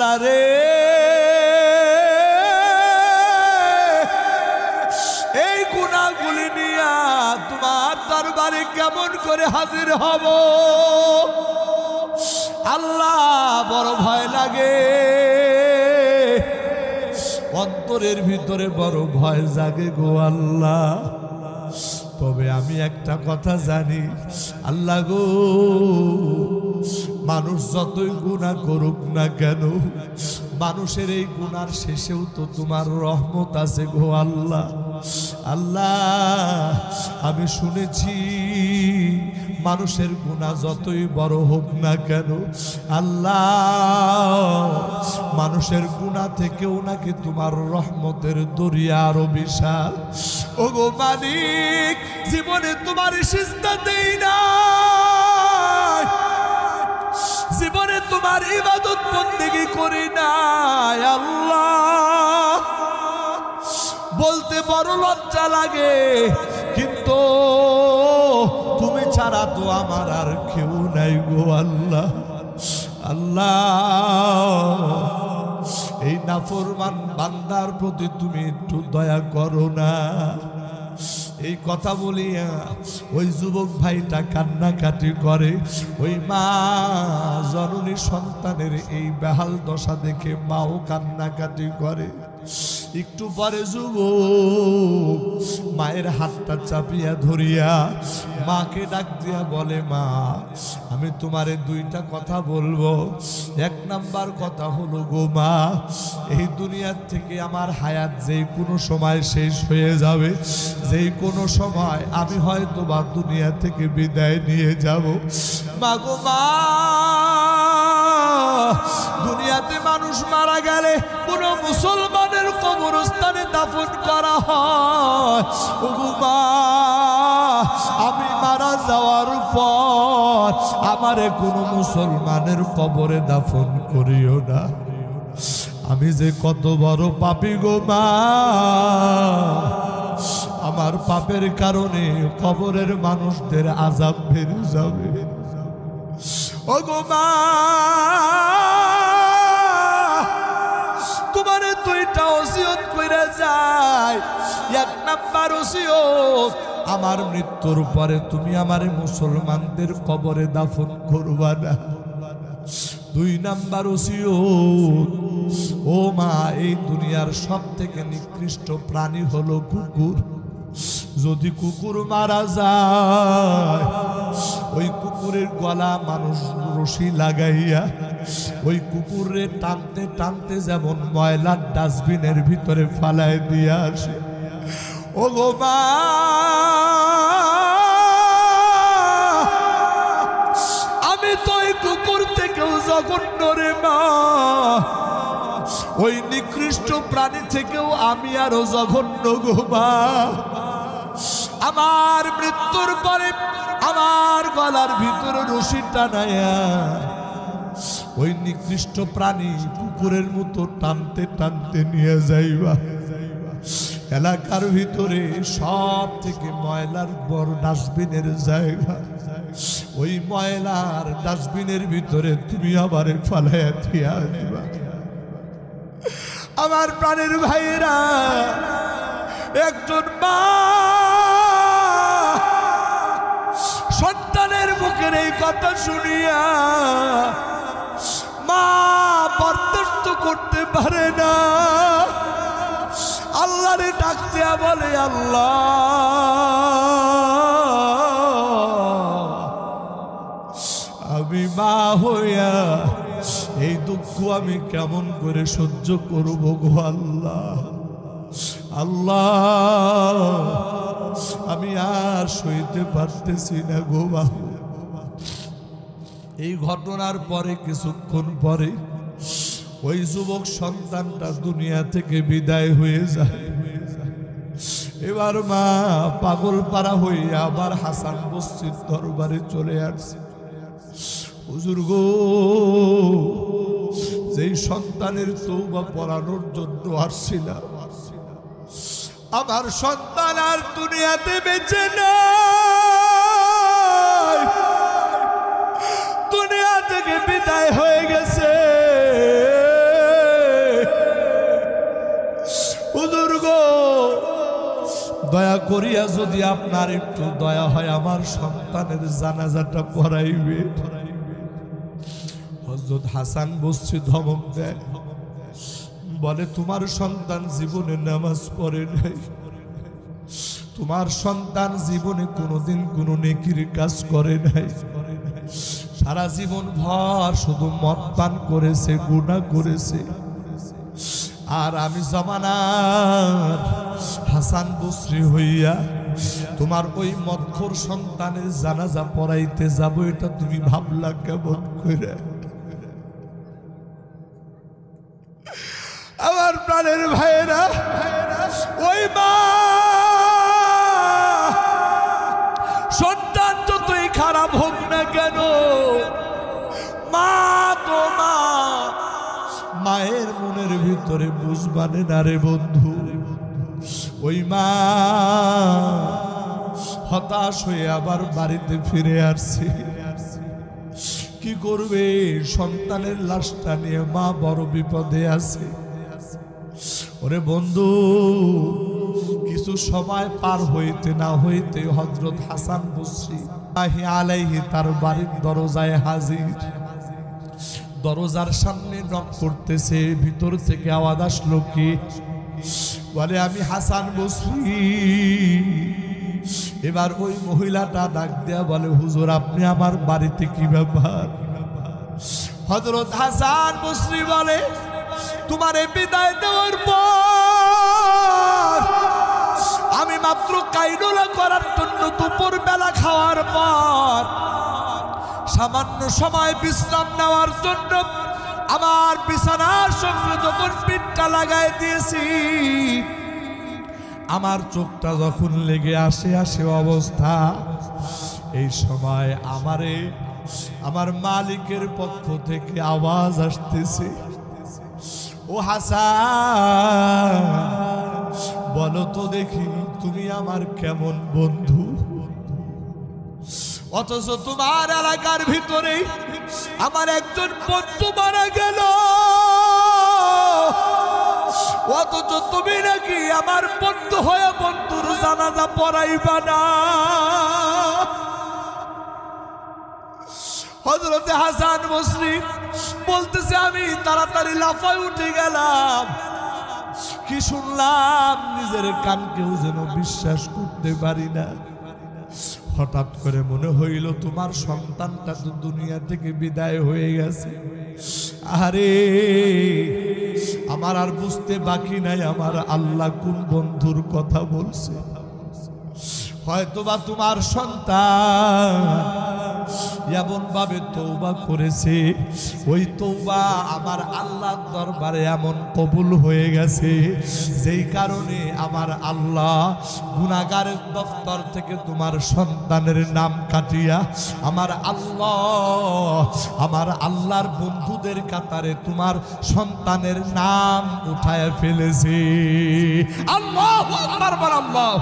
আল্লাহ রে, এই গুনাহগুলি নিয়া তোমার দরবারে কেমন করে হাজির হব আল্লাহ, বড় ভয় লাগে, অন্তরের ভিতরে বড় ভয় জাগে গো আল্লাহ। তবে আমি একটা কথা জানি আল্লাহ গো, মানুষ যতই গুনাহ করুক না কেন, মানুষের এই গুনার শেষেও তো তোমার রহমত আছে গো আল্লাহ। আল্লাহ আমি শুনেছি মানুষের গুনাহ যতই বড় হোক না কেন আল্লাহ, মানুষের গুনাহ থেকেও নাকি তোমার রহমতের দরিয়া আরো বিশাল। ওগো মালিক, জীবনে তোমার সিজদা দেই না, জীবনে তোমার ইবাদত বন্দেগী করি না আল্লাহ, বলতে বড় লজ্জা লাগে, কিন্তু তুমি ছাড়া তো আমার আর কেউ নাই গো আল্লাহ। আল্লাহ এই নাফরমান বান্দার প্রতি তুমি একটু দয়া করো না। এই কথা বলিয়া ওই যুবক ভাইটা কান্নাকাটি করে। ওই মা জননী সন্তানের এই বেহাল দশা দেখে মাও কান্নাকাটি করে। একটু পরে যুবক মায়ের হাতটা চাপিয়া ধরিয়া মাকে ডাক দিয়া বলে, মা আমি তোমারে দুইটা কথা বলবো। এক নাম্বার কথা হলো গো মা, এই দুনিয়ার থেকে আমার হায়াত যেই কোনো সময় শেষ হয়ে যাবে, যেই কোনো সময় আমি হয়তো বা দুনিয়া থেকে বিদায় নিয়ে যাব। মা গো মা, দুনিয়াতে মানুষ মারা গেলে কোন মুসলমানের কবরস্থানে দাফন করা হয়। ওগো মা, আমি মারা যাওয়ার পর আমারে কোনো মুসলমানের কবরে দাফন করিও না। আমি যে কত বড় পাপী গো মা, আমার পাপের কারণে কবরের মানুষদের আযাব বেড়ে যাবে। ওগো মা, তোমারে দুইটা ওসিয়ত কইরা যায়। এক নাম্বার ওসিয়ত, আমার মৃত্যুর পরে তুমি আমারে মুসলমানদের কবরে দাফন করবা না। দুই নাম্বার ওসিয়ত, ও মা, এই দুনিয়ার সব থেকে নিকৃষ্ট প্রাণী হলো কুকুর। যদি কুকুর মারা যায়, ওই কুকুরের গলা মানুষ রশি লাগাইয়া ওই কুকুরে টানতে টানতে যেমন ময়লার ডাস্টবিনের ভিতরে ফালায় দিয়ে আসে। ও গো মা, আমি তো ওই কুকুর থেকেও জঘন্য রে মা, ওই নিকৃষ্ট প্রাণী থেকেও আমি আরো জঘন্য গো মা। আমার মৃত্যুর পরে আমার গলার ভিতরে রশি টানায়া ওই নিকৃষ্ট প্রাণী কুকুরের মতো টানতে টানতে নিয়ে যাইবা। এলাকার ভিতরে সব থেকে ময়লার বড় ডাস্টবিনের জায়গা, ওই ময়লার ডাস্টবিনের ভিতরে তুমি আবারে ফালাইয়া দিয়া দিবা। আমার প্রাণের ভাইয়েরা, একজন মা সন্তানের মুখের এই কথা শুনিয়া মা বরদাস্ত করতে পারে না, আল্লাহরে ডাক দিয়া বলে, আল্লাহ আমি মা হইয়া এই দুঃখ আমি কেমন করে সহ্য করব গো আল্লাহ। আল্লাহ আমি আর সইতে পারতেছি না গো বাবু। এই ঘটনার পরে কিছুক্ষণ পরে ওই যুবক সন্তানটা দুনিয়া থেকে বিদায় হয়ে যায়। এবার মা পাগল পারা হইয়া আবার হাসান বস্তির দরবারে চলে আসছে। হুজুর গো, যেই সন্তানের তওবা পড়ানোর জন্য আসছিলাম, আমার সন্তান আর দুনিয়াতে বেঁচে নাই, দুনিয়া থেকে বিদায় হয়ে গেছে। দয়া করিয়া যদি আপনার একটু দয়া হয় আমার সন্তানের জানাজাটা পড়াইবে। হযরত হাসান বসরি ধমক দেয়, বলে তোমার সন্তান জীবনে নামাজ পড়ে নাই, তোমার সন্তান জীবনে কোনোদিন কোনো নেকির কাজ করে নাই, সারা জীবন ভর শুধু মদ পান করেছে, গুনাহ করেছে। আর আমি জামানার হাসান বসরি হইয়া তোমার ওই মদখোর সন্তানের জানাজা পড়াইতে যাব, এটা তুমি ভাবলা কেমন করে? আমার প্রাণের ভাইয়েরা, ওই মা সন্তান যতই খারাপ হোক না কেন, মা তো মা, মায়ের মনের ভিতরে বুঝবানে না রে বন্ধু। ওই মা হতাশ হয়ে আবার বাড়িতে ফিরে আসছে। কি করবে? সন্তানের লাশটা নিয়ে মা বড় বিপদে আছে। ওরে বন্ধু, কিছু সময় পার হইতে না হইতে হযরত হাসান বসরি আলাইহি তার বাড়ির দরজায় হাজির। দরজার সামনে নক করতেছে, ভিতর থেকে আওয়াজ আসলো, কি? বলে আমি হাসান বসরি। এবার ওই মহিলাটা ডাক দেয়া বলে, হুজুর আপনি আমার বাড়িতে, কি ব্যাপার? হযরত হাসান বসরি বলে, তোমারে বিদায় দেওয়ার পর আমি মাত্র কাইলুলা করার জন্য দুপুর বেলা খাওয়ার পর সামান্য সময় বিশ্রাম নেওয়ার জন্য আমার বিছানার সঙ্গে যখন পিঠটা লাগাই দিয়েছি, আমার চোখটা যখন লেগে আসে অবস্থা, এই সময় আমার মালিকের পক্ষ থেকে আওয়াজ আসতেছে, ও হাসান, বলো তো দেখি তুমি আমার কেমন বন্ধু? অথচ তোমার এলাকার ভিতরে আমার একজন বন্ধু মারা গেল, অথচ তুমি নাকি আমার বন্ধু হয়ে বন্ধুর জানাজা পড়াইবা না। হযরতে হাসান বসরি বলতেছে, আমি তাড়াতাড়ি লাফায় উঠে গেলাম। কি শুনলাম নিজের কানকেও যেন বিশ্বাস করতে পারি না। হঠাৎ করে মনে হইল তোমার সন্তানটা তো দুনিয়া থেকে বিদায় হয়ে গেছে। আরে আমার আর বুঝতে বাকি নাই আমার আল্লাহ কোন বন্ধুর কথা বলছে। হয়তোবা তোমার সন্তান এমন ভাবে তওবা করেছে, ওই তওবা আমার আল্লাহর দরবারে এমন কবুল হয়ে গেছে, যেই কারণে আমার আল্লাহ গুনাহগারের দফতর থেকে তোমার সন্তানের নাম কাটিয়া আমার আল্লাহর বন্ধুদের কাতারে তোমার সন্তানের নাম উঠায় ফেলেছে। আল্লাহু আকবার, আল্লাহ।